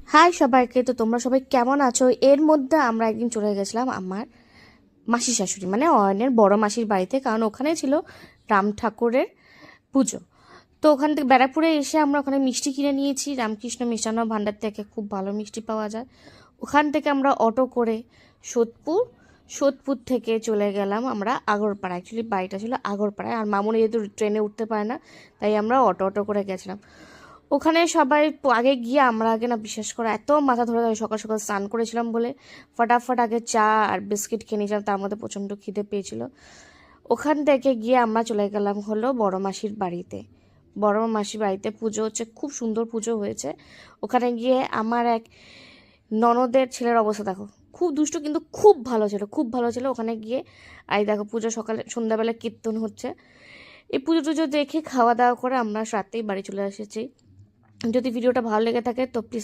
High সবাইকে, তো তোমরা সবাই কেমন আছো? এর মধ্যে আমরা একদিন চলে গেছিলাম আমার মাসি শাশুড়ি মানে অয়নের বড় মাসির বাড়িতে, কারণ ওখানে ছিল রাম ঠাকুরের পুজো। তো ওখান থেকে ব্যারাকপুরে এসে আমরা ওখানে মিষ্টি কিনে নিয়েছি। রামকৃষ্ণ মিষ্টান্ন ভাণ্ডার থেকে খুব ভালো মিষ্টি পাওয়া যায়। ওখান থেকে আমরা অটো করে সোদপুর সোদপুর থেকে চলে গেলাম আমরা আগরপাড়া। অ্যাকচুয়ালি বাড়িটা ছিল আগরপাড়ায়, আর মামুনি যেহেতু ট্রেনে উঠতে পারে না, তাই আমরা অটো করে গেছিলাম ওখানে। সবাই আগে গিয়ে আমরা আগে না, বিশ্বাস করো এত মাথা ধরে ধরে সকাল সকাল স্নান করেছিলাম বলে ফটাফট আগে চা আর বিস্কিট খেয়ে নিয়েছিলাম, তার মধ্যে প্রচণ্ড খিদে পেয়েছিল। ওখান থেকে গিয়ে আমরা চলে গেলাম হলো বড় মাসির বাড়িতে। বড় মাসির বাড়িতে পুজো হচ্ছে, খুব সুন্দর পুজো হয়েছে। ওখানে গিয়ে আমার এক ননদের ছেলের অবস্থা দেখো, খুব দুষ্ট কিন্তু খুব ভালো ছিল, খুব ভালো ছিল। ওখানে গিয়ে আই দেখো পুজো সকালে সন্ধ্যাবেলা কীর্তন হচ্ছে। এই পুজো টুজো দেখে খাওয়া দাওয়া করে আমরা রাতেই বাড়ি চলে এসেছি। যদি ভিডিওটা ভালো লেগে থাকে তো প্লিজ